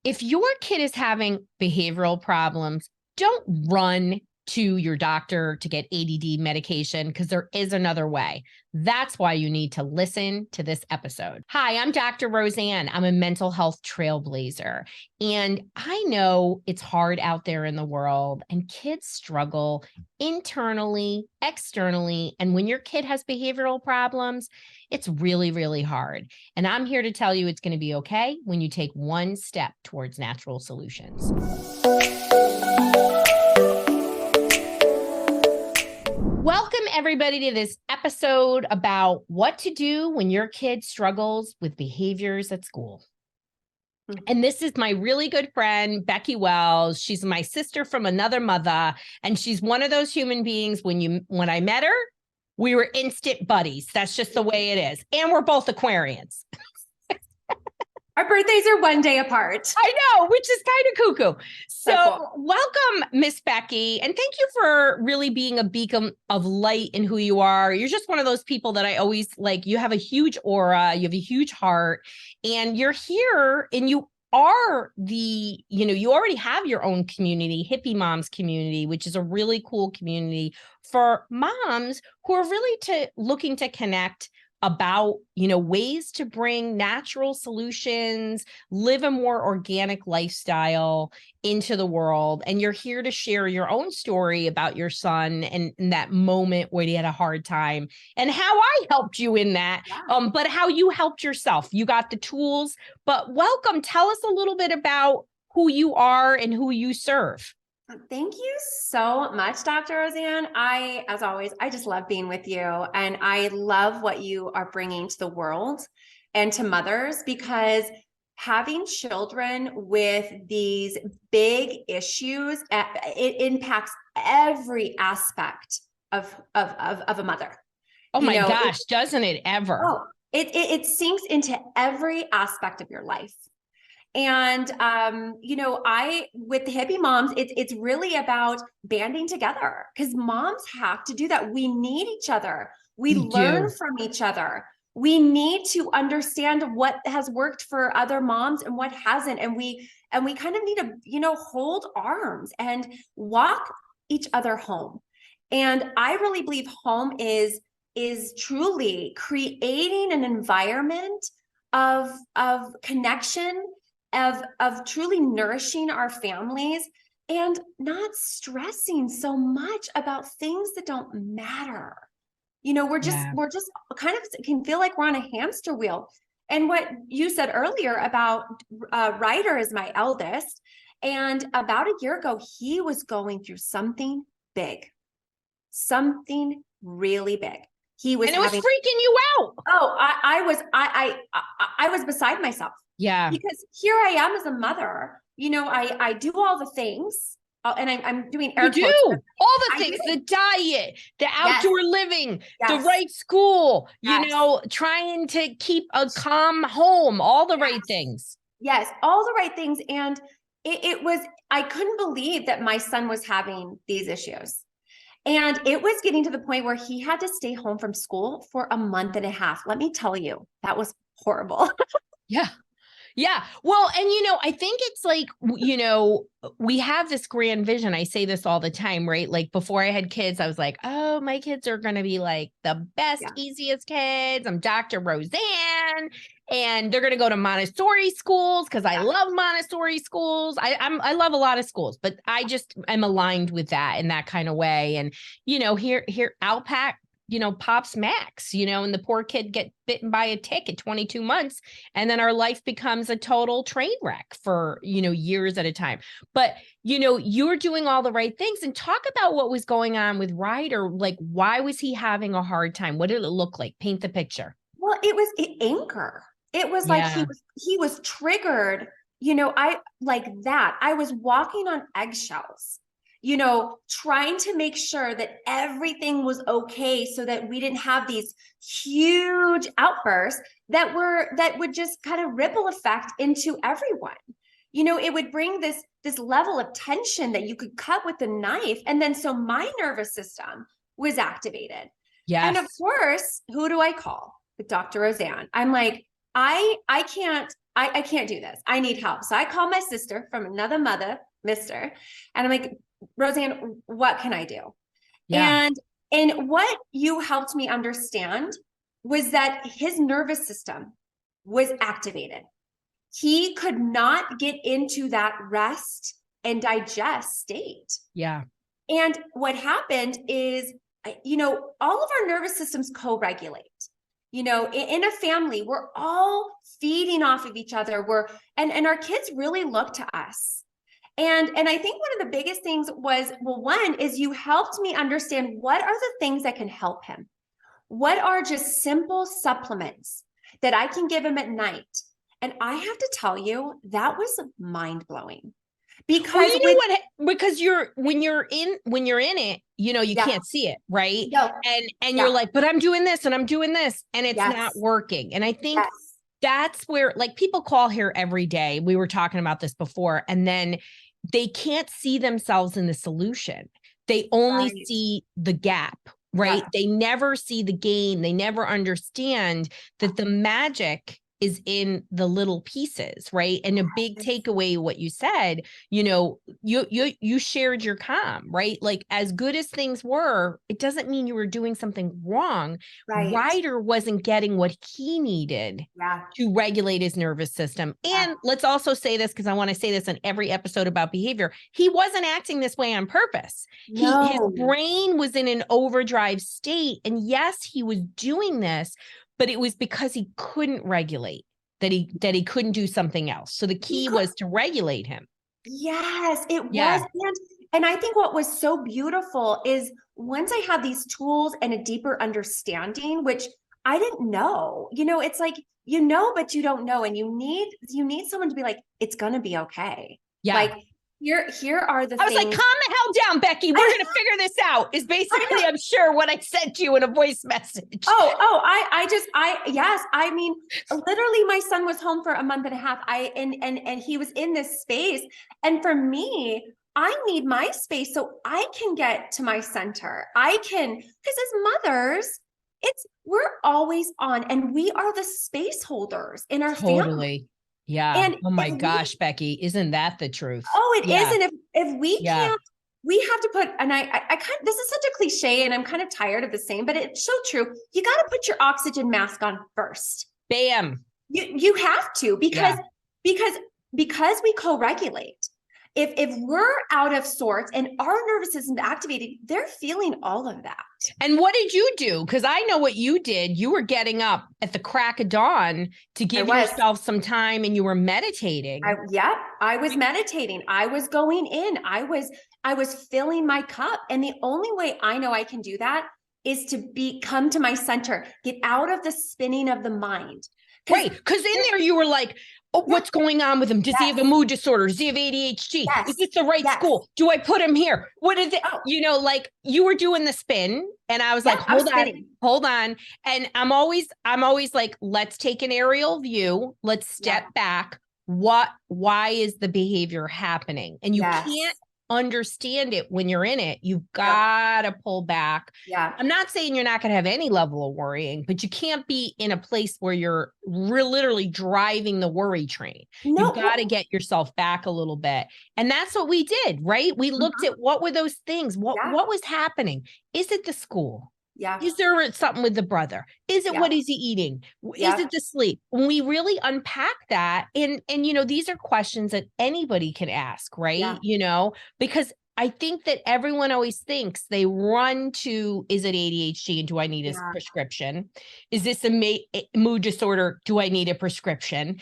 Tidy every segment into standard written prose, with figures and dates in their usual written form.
If your kid is having behavioral problems, don't run to your doctor to get ADD medication because there is another way. That's why you need to listen to this episode. Hi, I'm Dr. Roseann. I'm a mental health trailblazer. And I know it's hard out there in the world and kids struggle internally, externally. And when your kid has behavioral problems, it's really, really hard. And I'm here to tell you it's going to be okay when you take one step towards natural solutions. Welcome, everybody, to this episode about what to do when your kid struggles with behaviors at school. And this is my really good friend, Becky Wells. She's my sister from another mother, and she's one of those human beings when I met her, we were instant buddies. That's just the way it is. And we're both Aquarians. Our birthdays are one day apart. I know, which is kind of cuckoo. So cool. Welcome, Miss Becky. And thank you for really being a beacon of light in who you are. You're just one of those people that I always like. You have a huge aura. You have a huge heart. And you're here and you are you already have your own community, Hippie Moms community, which is a really cool community for moms who are really looking to connect about, ways to bring natural solutions, live a more organic lifestyle into the world. And you're here to share your own story about your son and that moment where he had a hard time and how I helped you in that, but how you helped yourself. You got the tools, but welcome. Tell us a little bit about who you are and who you serve. Thank you so much, Dr. Roseann. As always, I just love being with you. And I love what you are bringing to the world and to mothers, because having children with these big issues, it impacts every aspect of a mother. Oh my gosh, doesn't it ever? Oh, it sinks into every aspect of your life. And, with the Hippie Moms, it's really about banding together, because moms have to do that. We need each other. We learn from each other. We need to understand what has worked for other moms and what hasn't. And we kind of need to, hold arms and walk each other home. And I really believe home is truly creating an environment of connection, of truly nourishing our families and not stressing so much about things that don't matter. We're just kind of can feel like we're on a hamster wheel. And what you said earlier about Ryder is my eldest. And about a year ago, he was going through something big, something really big. He was, and it was freaking you out. Oh, I was beside myself. Yeah. Because here I am as a mother, I do all the things and I'm doing all the things, the diet, the outdoor living, the right school, trying to keep a calm home, all the right things. Yes, all the right things. And I couldn't believe that my son was having these issues. And it was getting to the point where he had to stay home from school for a month and a half. Let me tell you, that was horrible. Yeah. Yeah. Well, and, I think it's like, we have this grand vision. I say this all the time, right? Like before I had kids, I was like, oh, my kids are going to be like the best, easiest kids. I'm Dr. Roseann, and they're going to go to Montessori schools because I love Montessori schools. I love a lot of schools, but I just am aligned with that in that kind of way. And, here Alpac, Pops Max, and the poor kid get bitten by a tick at 22 months. And then our life becomes a total train wreck for, years at a time. But, you're doing all the right things. And talk about what was going on with Ryder. Like, why was he having a hard time? What did it look like? Paint the picture. Well, it was anger. It was like he was triggered, I was walking on eggshells, trying to make sure that everything was okay so that we didn't have these huge outbursts that would just kind of ripple effect into everyone. It would bring this level of tension that you could cut with a knife. And then so my nervous system was activated. Yes. And of course, who do I call? Dr. Roseann. I'm like, I I can't do this. I need help. So I call my sister from another mother, Mister, and I'm like, Roseann, what can I do? Yeah. And what you helped me understand was that his nervous system was activated. He could not get into that rest and digest state. Yeah. And what happened is, all of our nervous systems co-regulate. In a family, we're all feeding off of each other. And our kids really look to us. And I think one of the biggest things was, well, one is you helped me understand what are the things that can help him. What are just simple supplements that I can give him at night? And I have to tell you, that was mind blowing. Because because when you're in it, you can't see it, right? No. And you're like, but I'm doing this and I'm doing this and it's not working. And I think that's where, like, people call here every day. We were talking about this before, and then they can't see themselves in the solution. They only see the gap, right? They never see the gain. They never understand that the magic is in the little pieces, right? And a big takeaway, what you said, you shared your calm, right? Like, as good as things were, it doesn't mean you were doing something wrong. Ryder wasn't getting what he needed to regulate his nervous system. And let's also say this, because I want to say this in every episode about behavior. He wasn't acting this way on purpose. His brain was in an overdrive state. And yes, he was doing this, but it was because he couldn't regulate, that he couldn't do something else. So the key was to regulate him. Yes, it was. And I think what was so beautiful is once I had these tools and a deeper understanding, which I didn't know, it's like, but you don't know. And you need someone to be like, it's going to be okay. Yeah. Like, here are the things. I was like, calm the hell down, Becky. We're going to figure this out, is basically, I'm sure, what I sent you in a voice message. Yes. I mean, literally my son was home for a month and a half. And he was in this space. And for me, I need my space so I can get to my center. Because as mothers, we're always on, and we are the space holders in our family. Yeah. And oh my gosh, Becky, isn't that the truth? Oh, it is. And if we can't, we have to put, and this is such a cliche, and I'm kind of tired of the saying, but it's so true. You got to put your oxygen mask on first. Bam. You have to, because we co-regulate. If we're out of sorts and our nervous system is activated, they're feeling all of that. And what did you do? Because I know what you did. You were getting up at the crack of dawn to give yourself some time, and you were meditating. I was meditating. I was going in. I was filling my cup. And the only way I know I can do that is to come to my center, get out of the spinning of the mind. Right. Because in there you were like, oh, what's going on with him? Does he have a mood disorder? Does he have ADHD? Is this the right school? Do I put him here? What is it? Like, you were doing the spin, and I was like, hold on. And I'm always like, let's take an aerial view. Let's step back. Why is the behavior happening? And you can't understand it when you're in it. You've got to pull back. I'm not saying you're not going to have any level of worrying, but you can't be in a place where you're literally driving the worry train. You've got to get yourself back a little bit. And that's what we did, right? We looked at what were those things? What was happening? Is it the school? Is there something with the brother? Is it what is he eating? Is it the sleep? When we really unpack that, and these are questions that anybody can ask, right? Because I think that everyone always thinks they run to, is it ADHD and do I need a prescription? Is this a mood disorder? Do I need a prescription?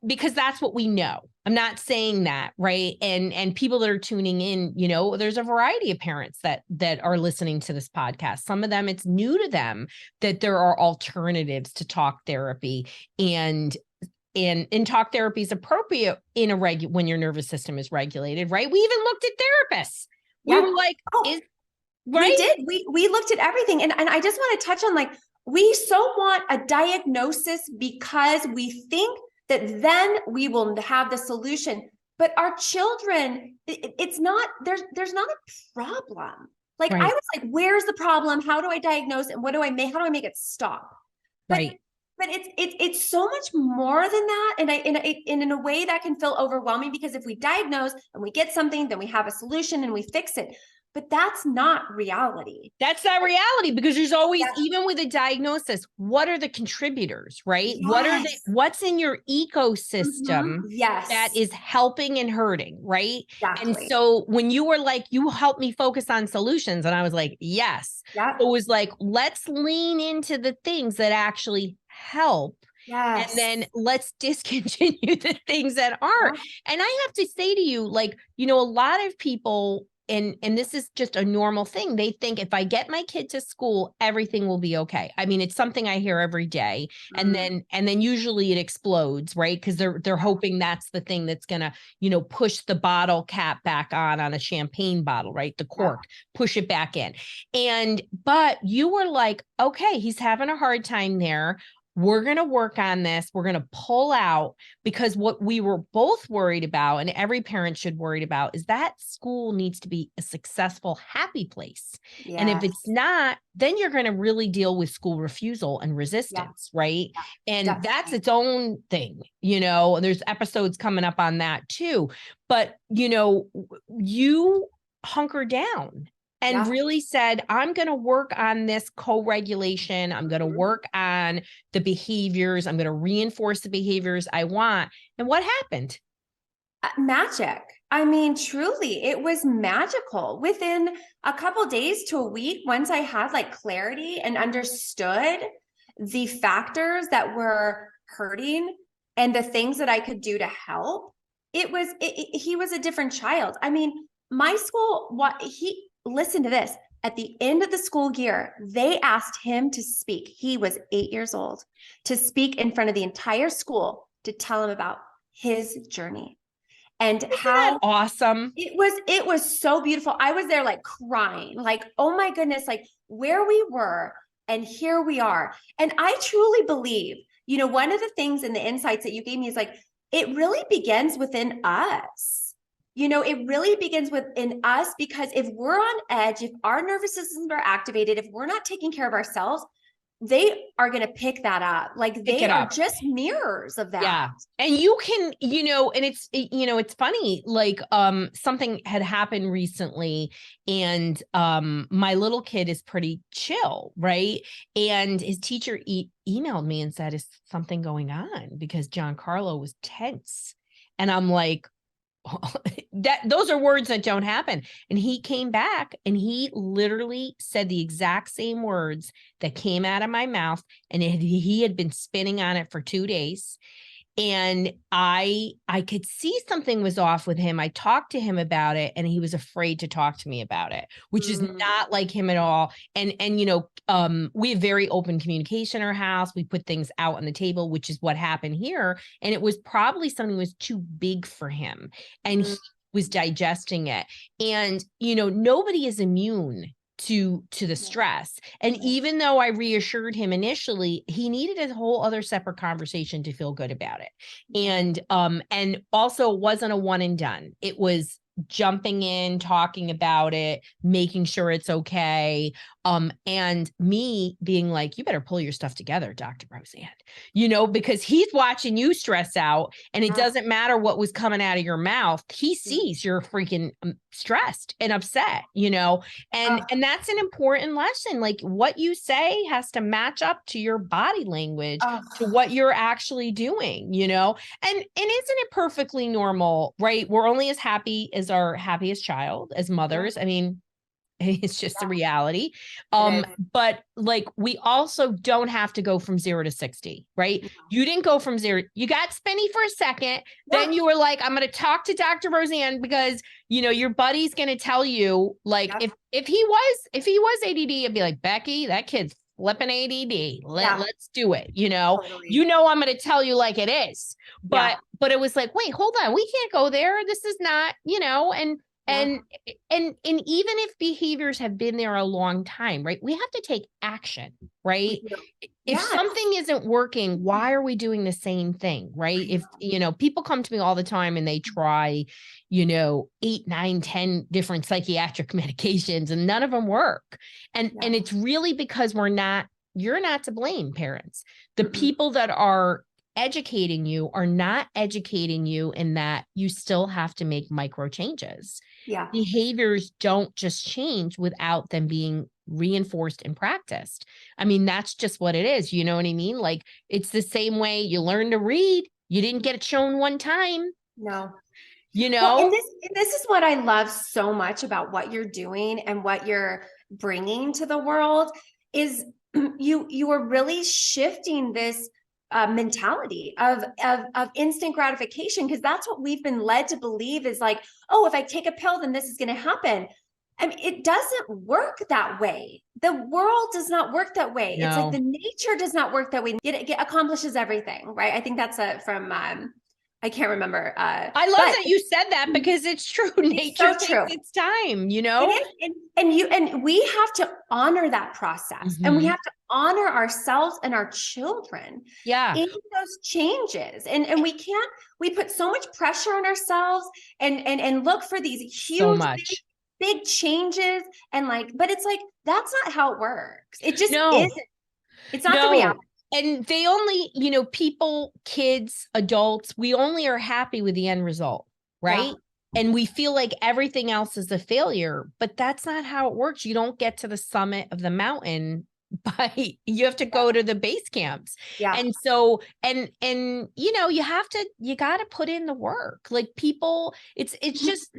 Because that's what we know. I'm not saying that, right? And people that are tuning in, there's a variety of parents that are listening to this podcast. Some of them, it's new to them that there are alternatives to talk therapy, and talk therapy is appropriate in when your nervous system is regulated, right? We even looked at therapists. We were like, right? We did. We looked at everything. And I just want to touch on, like, we so want a diagnosis because we think that then we will have the solution. But our children, it's not, there's not a problem. Like, I was like, where's the problem? How do I diagnose? And how do I make it stop? But But it's so much more than that, and in a way that can feel overwhelming, because if we diagnose and we get something, then we have a solution and we fix it. But that's not reality. That's not reality, because there's always, Yes. even with a diagnosis, what are the contributors, right? Yes. What's in your ecosystem Yes. that is helping and hurting, right? Exactly. And so when you were like, you helped me focus on solutions, and I was like, yes. Yep. It was like, let's lean into the things that actually help. Yes. And then let's discontinue the things that aren't. Yeah. And I have to say to you, like, a lot of people, and this is just a normal thing, they think if I get my kid to school, everything will be okay. I mean, it's something I hear every day. And then usually it explodes, right? Because they're hoping that's the thing that's gonna, push the bottle cap back on a champagne bottle, right? The cork, push it back in. But you were like, okay, he's having a hard time there. We're going to work on this. We're going to pull out, because what we were both worried about, and every parent should worry about, is that school needs to be a successful, happy place. Yes. And if it's not, then you're going to really deal with school refusal and resistance, right? Yeah, and definitely. That's its own thing, there's episodes coming up on that too. But, you hunker down and really said, I'm going to work on this co-regulation. I'm going to work on the behaviors. I'm going to reinforce the behaviors I want. And what happened? Magic. I mean, truly, it was magical. Within a couple days to a week, once I had like clarity and understood the factors that were hurting and the things that I could do to help, he was a different child. I mean, my school, listen to this. At the end of the school year, they asked him to speak. He was 8 years old, to speak in front of the entire school to tell him about his journey and how awesome. It was so beautiful. I was there like crying, like, oh my goodness, like where we were and here we are. And I truly believe, one of the things and the insights that you gave me is like, it really begins within us. It really begins within us, because if we're on edge, if our nervous systems are activated, if we're not taking care of ourselves, they are going to pick that up. Like they are just mirrors of that. Yeah. And you can, and it's funny, like, something had happened recently, and, my little kid is pretty chill. Right. And his teacher emailed me and said, is something going on? Because Giancarlo was tense. And I'm like, those are words that don't happen. And he came back and he literally said the exact same words that came out of my mouth. And he had been spinning on it for 2 days. And I could see something was off with him. I talked to him about it, and he was afraid to talk to me about it, which is not like him at all. And we have very open communication in our house. We put things out on the table, which is what happened here. And it was probably something that was too big for him, and he was digesting it. And, nobody is immune to the stress. And even though I reassured him initially, he needed a whole other separate conversation to feel good about it. And also it wasn't a one and done. It was jumping in, talking about it, making sure it's okay. And me being like, you better pull your stuff together, Dr. Roseann, because he's watching you stress out, and it doesn't matter what was coming out of your mouth. He sees you're freaking stressed and upset, and that's an important lesson. Like, what you say has to match up to your body language, to what you're actually doing, and isn't it perfectly normal, right? We're only as happy as our happiest child as mothers. I mean, it's just the reality. But like, we also don't have to go from 0 to 60, right? You didn't go from 0. You got spinny for a second. Then you were like, I'm going to talk to Dr. Roseann, because, your buddy's going to tell you, like, if he was ADD, I'd be like, Becky, that kid's flipping ADD. Let's do it. Totally. I'm going to tell you like it is. But it was like, wait, hold on. We can't go there. This is not, and even if behaviors have been there a long time, right? We have to take action, right? If something isn't working, why are we doing the same thing, right? If, people come to me all the time and they try, 8, 9, 10 different psychiatric medications, and none of them work. And it's really because we're not you're not to blame, parents. The Mm-mm. people that are educating you are not educating you in that you still have to make micro changes. Yeah. Behaviors don't just change without them being reinforced and practiced. I mean, that's just what it is. You know what I mean? Like, it's the same way you learn to read. You didn't get it shown one time, No. you Well, know? and this is what I love so much about what you're doing and what you're bringing to the world is you are really shifting this mentality of instant gratification, because that's what we've been led to believe is like, oh, if I take a pill, then this is going to happen. I mean, it doesn't work that way. The world does not work that way. It's like No. the nature does not work that way. It accomplishes everything, right? I think that's from I can't remember. I love But that you said that because it's true. Nature so true. takes its time, you It know? is, and we have to honor that process, and we Mhm. have to honor ourselves and our children Yeah, in those changes. And we put so much pressure on ourselves and look for these so huge much. big changes, and like, but it's like that's not how it works. It just No, isn't. It's not the no. reality. And they only, people, kids, adults, we only are happy with the end result, Yeah. right? And we feel like everything else is a failure, but that's not how it works. You don't get to the summit of the mountain by you have to go to the base camps. Yeah. And so you got to put in the work. Like people, it's just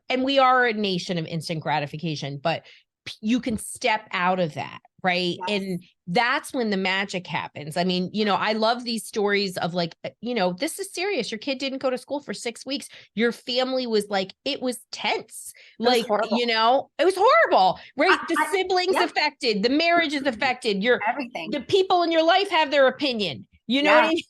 and we are a nation of instant gratification, but you can step out of that, right? Yes. And that's when the magic happens. I mean, I love these stories of like, this is serious. Your kid didn't go to school for 6 weeks. Your family was like, it was tense. It was Like, horrible. it was horrible, right? The I siblings yeah. affected, the marriage is affected. Everything. The people in your life have their opinion. You know Yeah. what I mean?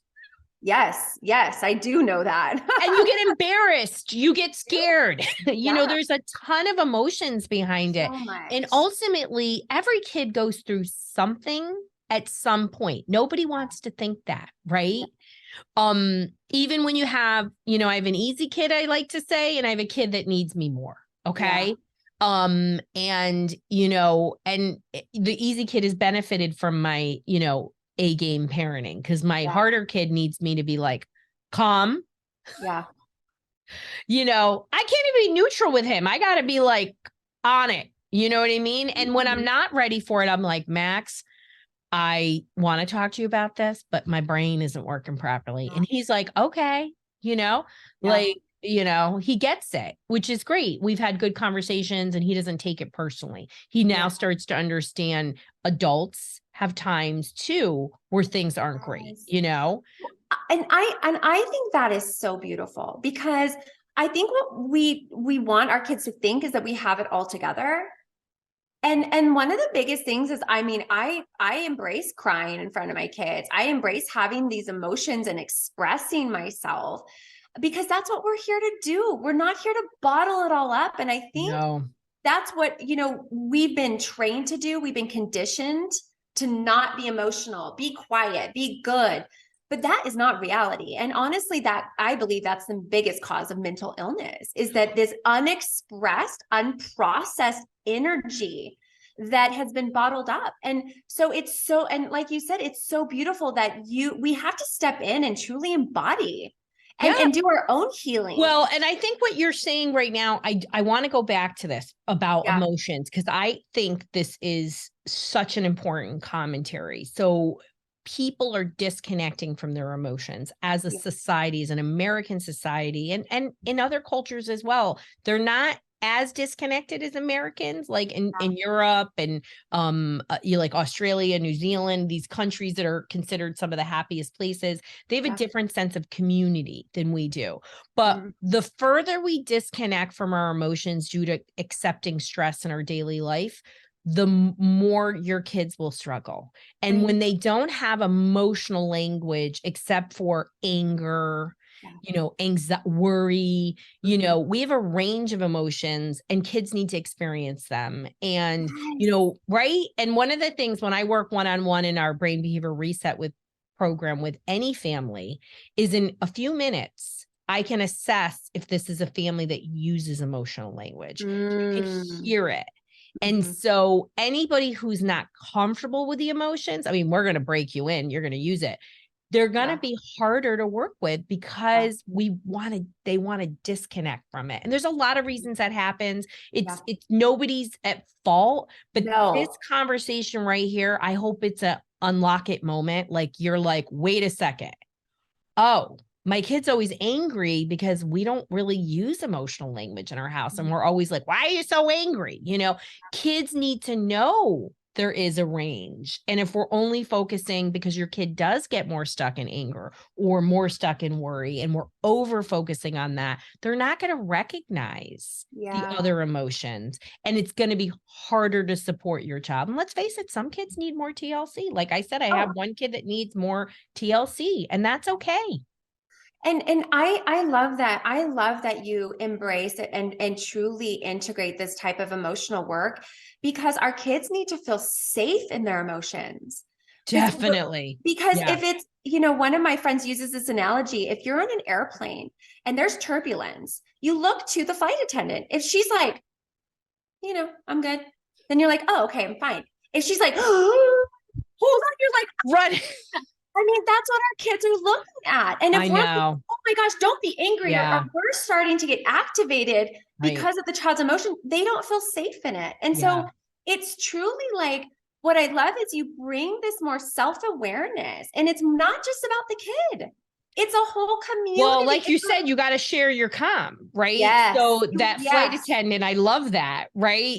Yes, I do know that. And you get embarrassed, you get scared. Yeah. There's a ton of emotions behind it. So much. And ultimately, every kid goes through something at some point. Nobody wants to think that, right? Even when you have, I have an easy kid, I like to say, and I have a kid that needs me more. Okay. Yeah. And the easy kid has benefited from my, A game parenting, because my harder kid needs me to be like calm. Yeah. I can't even be neutral with him. I got to be like on it. You know what I mean? And when I'm not ready for it, I'm like, Max, I want to talk to you about this, but my brain isn't working properly. And he's like, okay, he gets it, which is great. We've had good conversations and he doesn't take it personally. He now starts to understand adults have times too where things aren't great, And I think that is so beautiful, because I think what we want our kids to think is that we have it all together. And one of the biggest things is, I mean, I embrace crying in front of my kids. I embrace having these emotions and expressing myself, because that's what we're here to do. We're not here to bottle it all up. And I think that's what, we've been trained to do. We've been conditioned to not be emotional, be quiet, be good. But that is not reality. And honestly, that I believe that's the biggest cause of mental illness, is that this unexpressed, unprocessed energy that has been bottled up. And so and like you said, it's so beautiful that we have to step in and truly embody and do our own healing. Well, and I think what you're saying right now, I want to go back to this about emotions, because I think this is such an important commentary. So people are disconnecting from their emotions as a society, as an American society, and in other cultures as well. They're not as disconnected as Americans, like in Europe and you like Australia, New Zealand, these countries that are considered some of the happiest places. They have a different sense of community than we do. But the further we disconnect from our emotions due to accepting stress in our daily life, the more your kids will struggle. And when they don't have emotional language except for anger, anxiety, worry, we have a range of emotions and kids need to experience them. And, right. And one of the things when I work one-on-one in our brain behavior reset program with any family is, in a few minutes, I can assess if this is a family that uses emotional language. You can hear it. And Mhm. so anybody who's not comfortable with the emotions, I mean, we're going to break you in, you're going to use it. They're going to Yeah. be harder to work with Yeah. because they want to disconnect from it. And there's a lot of reasons that happens. Yeah. It's nobody's at fault, but this No. conversation right here, I hope it's a unlock it moment. Like you're like, wait a second. Oh, my kid's always angry because we don't really use emotional language in our house. And we're always like, why are you so angry? Kids need to know there is a range. And if we're only focusing because your kid does get more stuck in anger or more stuck in worry, and we're over focusing on that, they're not going to recognize the Yeah. other emotions. And it's going to be harder to support your child. And let's face it, some kids need more TLC. Like I said, I Oh, have one kid that needs more TLC, and that's okay. and I love that. I love that you embrace it and truly integrate this type of emotional work, because our kids need to feel safe in their emotions. Because Definitely. because Yeah. if it's, one of my friends uses this analogy, if you're on an airplane and there's turbulence, you look to the flight attendant. If she's like, I'm good, then you're like, oh, okay, I'm fine. If she's like, hold on, you're like, Run. I mean, that's what our kids are looking at. And if I we're like, know. oh my gosh, don't be angry, or Yeah. we're starting to get activated Right. because of the child's emotion, they don't feel safe in it. And Yeah. so it's truly like, what I love is you bring this more self-awareness, and it's not just about the kid. It's a whole community. Well, like you said, you got to share your calm, right? Yes. So that flight Yes. attendant, I love that, right?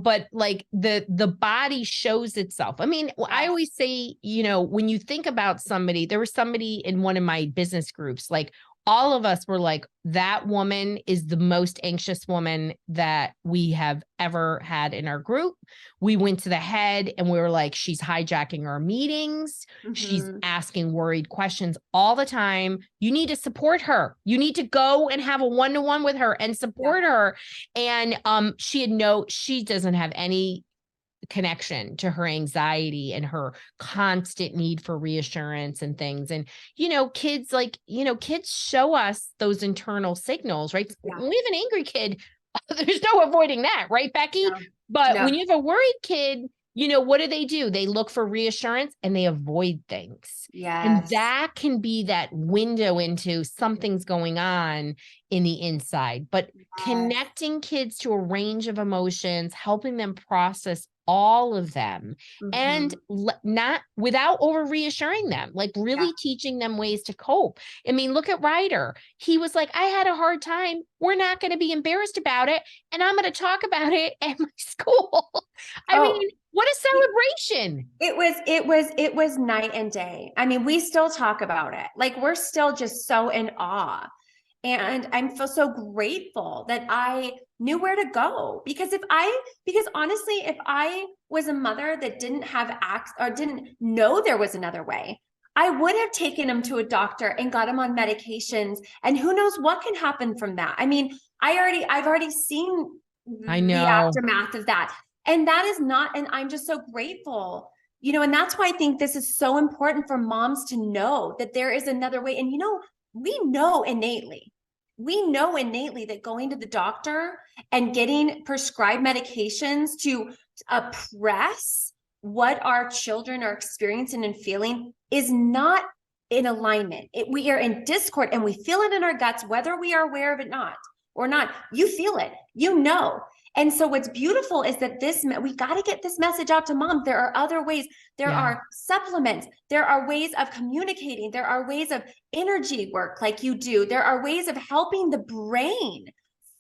But like the body shows itself. I mean, I always say, when you think about somebody, there was somebody in one of my business groups, like all of us were like, that woman is the most anxious woman that we have ever had in our group. We went to the head and we were like, she's hijacking our meetings. She's asking worried questions all the time. You need to support her. You need to go and have a one-to-one with her and support her. And she doesn't have any connection to her anxiety and her constant need for reassurance and things. And, kids show us those internal signals, right? Yeah. When we have an angry kid, there's no avoiding that, right, Becky? No. But No. when you have a worried kid, what do? They look for reassurance and they avoid things. Yes. And that can be that window into something's going on in the inside. But connecting kids to a range of emotions, helping them process all of them, and not without over reassuring them, like really teaching them ways to cope. I mean, look at Ryder. He was like, I had a hard time. We're not going to be embarrassed about it. And I'm going to talk about it at my school. I mean, what a celebration. It was night and day. I mean, we still talk about it. Like, we're still just so in awe. And I'm feel so grateful that I knew where to go, because honestly, if I was a mother that didn't have access or didn't know there was another way, I would have taken him to a doctor and got him on medications, and who knows what can happen from that. I mean, I've already seen the aftermath of that. And that is not, and I'm just so grateful, and that's why I think this is so important for moms to know that there is another way. And, we know innately that going to the doctor and getting prescribed medications to oppress what our children are experiencing and feeling is not in alignment. We are in discord, and we feel it in our guts, whether we are aware of it or not. You feel it, And so what's beautiful is that we got to get this message out to moms. There are other ways. There are supplements. There are ways of communicating. There are ways of energy work like you do. There are ways of helping the brain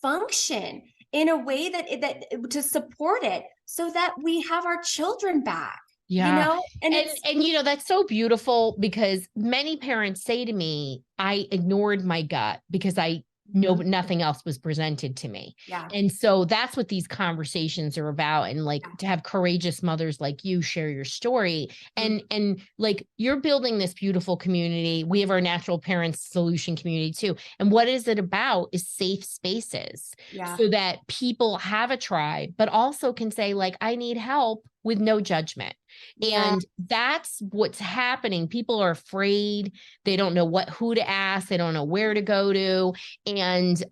function in a way that to support it, so that we have our children back. Yeah. And that's so beautiful, because many parents say to me, I ignored my gut because nothing else was presented to me. Yeah. And so that's what these conversations are about. And to have courageous mothers like you share your story, and like, you're building this beautiful community. We have our Natural Parents Solution community too. And what is it about is safe spaces, so that people have a tribe, but also can say, like, I need help with no judgment. Yeah. And that's what's happening. People are afraid. They don't know who to ask. They don't know where to go to. And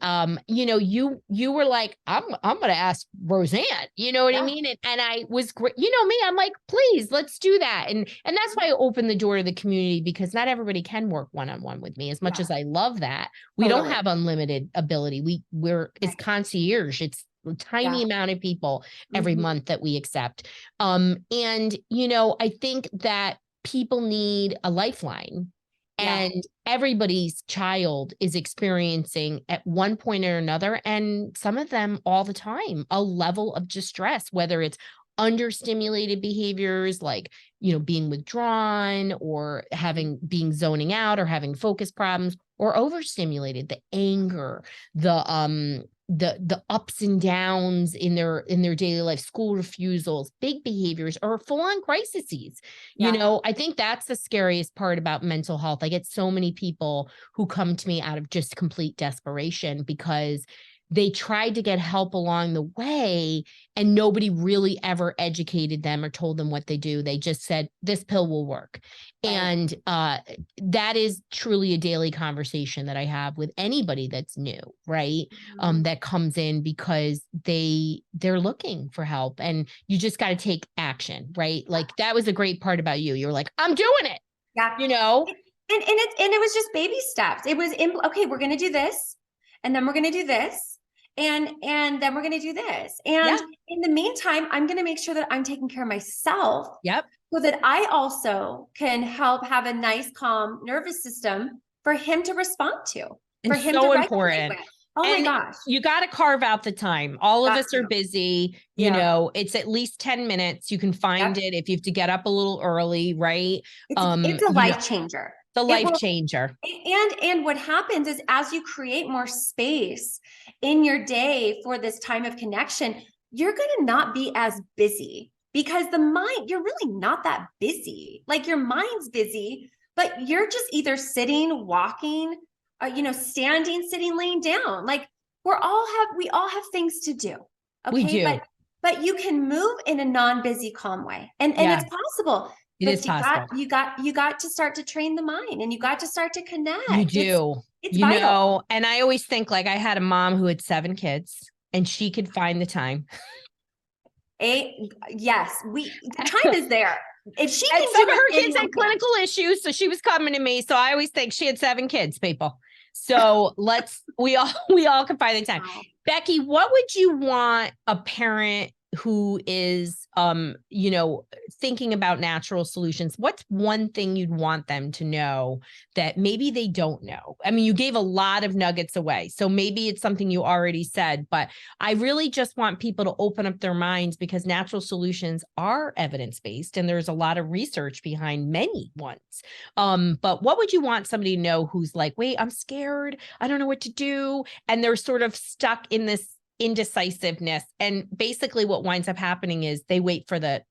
you were like, I'm gonna ask Roseann, you know what I Yeah. mean? And I was great. You know me, I'm like, please, let's do that. And that's why I opened the door to the community, because not everybody can work one-on-one with me. As much Yeah. as I love that, we don't Totally. have unlimited ability. It's Right. concierge. It's a tiny Yeah. amount of people every month that we accept. And I think that people need a lifeline, Yeah. and everybody's child is experiencing at one point or another, and some of them all the time, a level of distress, whether it's understimulated behaviors like, being withdrawn or being zoning out or having focus problems, or overstimulated, the anger, the ups and downs in their daily life, school refusals, big behaviors, or full-on crises. Yeah. I think that's the scariest part about mental health. I get so many people who come to me out of just complete desperation because they tried to get help along the way, and nobody really ever educated them or told them what they do. They just said, this pill will work. Right. And that is truly a daily conversation that I have with anybody that's new, right? That comes in because they're looking for help, and you just got to take action, right? Like, that was a great part about you. You're like, I'm doing it, Yeah. And it was just baby steps. It was okay, we're going to do this, and then we're going to do this, and then we're going to do this. And Yeah. in the meantime, I'm going to make sure that I'm taking care of myself, Yep. so that I also can help have a nice, calm nervous system for him to respond to, And for him to so regulate important. with. Oh my And gosh. you got to carve out the time. All of Got us are to. busy. Yeah. It's at least 10 minutes. You can find Yep. it if you have to get up a little early, right? It's a life changer. The It life will. changer. And what happens is, as you create more space in your day for this time of connection, you're going to not be as busy, because the mind, you're really not that busy. Like, your mind's busy, but you're just either sitting, walking, standing, sitting, laying down. Like, we all have things to do. We Okay. do. But you can move in a non-busy, calm way. And Yeah, it's possible. it But is possible. you got to start to train the mind, and you got to start to You connect. do. It's vital. And I always think, like, I had a mom who had 7 kids, and she could find the time. Yes, the time is there. If she And can some do of it, her kids anyone had can. clinical issues, so she was coming to me. So I always think she had 7 kids, people. So we all can find the time. Wow. Becky, what would you want a parent who is thinking about natural solutions? What's one thing you'd want them to know that maybe they don't know? I mean, you gave a lot of nuggets away, so maybe it's something you already said, but I really just want people to open up their minds, because natural solutions are evidence-based, and there's a lot of research behind many ones. But what would you want somebody to know who's like, wait, I'm scared, I don't know what to do, and they're sort of stuck in this indecisiveness? And basically what winds up happening is they wait for the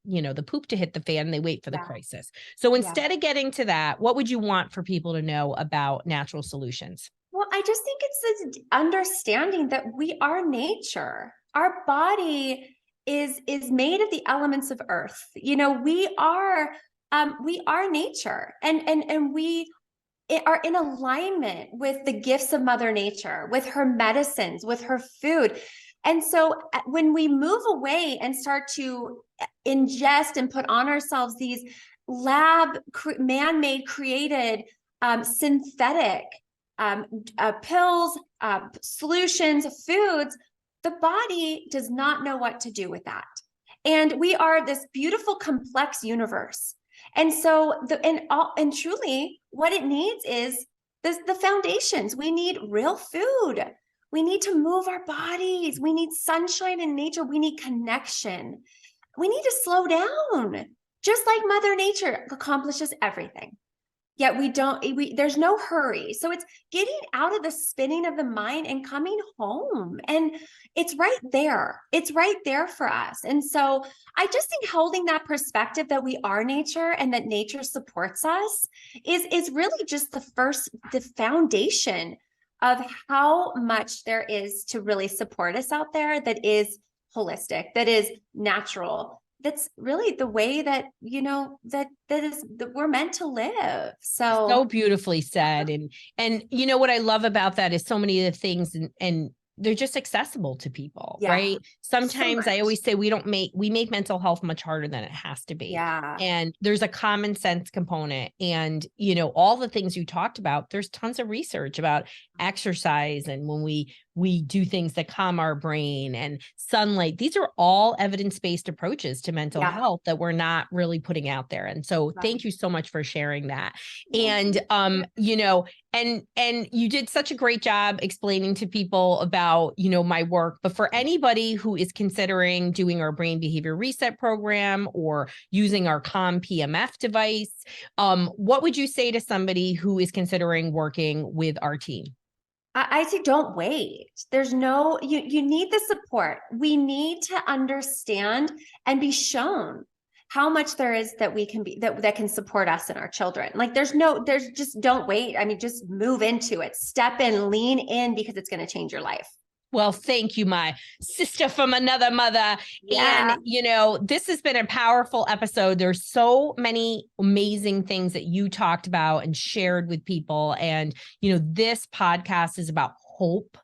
poop to hit the fan. They wait for the crisis. So instead of getting to that, what would you want for people to know about natural solutions? Well, I just think it's this understanding that we are nature. Our body is made of the elements of earth. We are nature, and we are in alignment with the gifts of Mother Nature, with her medicines, with her food. And so when we move away and start to ingest and put on ourselves these man-made, created, synthetic pills, solutions, foods, the body does not know what to do with that. And we are this beautiful, complex universe. And so and truly what it needs is the foundations. We need real food. We need to move our bodies. We need sunshine in nature. We need connection. We need to slow down, just like Mother Nature accomplishes everything. Yet there's no hurry. So it's getting out of the spinning of the mind and coming home. And it's right there. It's right there for us. And so I just think holding that perspective that we are nature and that nature supports us is really just the foundation of how much there is to really support us out there, that is holistic, that is natural, that's really the way that, that we're meant to live. So So beautifully said. And you know what I love about that is so many of the things and they're just accessible to people, yeah, right? so Sometimes I much. always say we make mental health much harder than it has to be. Yeah. And there's a common sense component. And, all the things you talked about, there's tons of research about exercise and when we do things that calm our brain and sunlight. These are all evidence-based approaches to mental Yeah. health that we're not really putting out there. And so thank you so much for sharing that. And and you did such a great job explaining to people about, my work. But for anybody who is considering doing our brain behavior reset program or using our Calm PMF device, what would you say to somebody who is considering working with our team? I say don't wait. There's no, you need the support. We need to understand and be shown how much there is that we can be that can support us and our children. Like there's just don't wait. I mean, just move into it, step in, lean in, because it's going to change your life. Well, thank you, my sister from another mother. Yeah. And, this has been a powerful episode. There's so many amazing things that you talked about and shared with people. And, this podcast is about hope.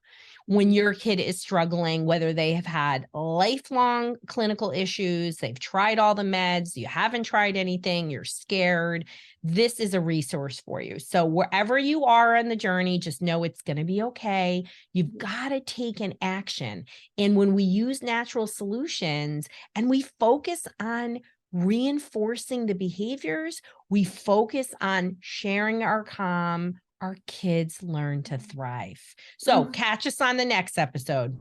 When your kid is struggling, whether they have had lifelong clinical issues, they've tried all the meds, you haven't tried anything, you're scared, this is a resource for you. So wherever you are on the journey, just know it's going to be okay. You've got to take an action. And when we use natural solutions and we focus on reinforcing the behaviors, we focus on sharing our calm, our kids learn to thrive. So catch us on the next episode.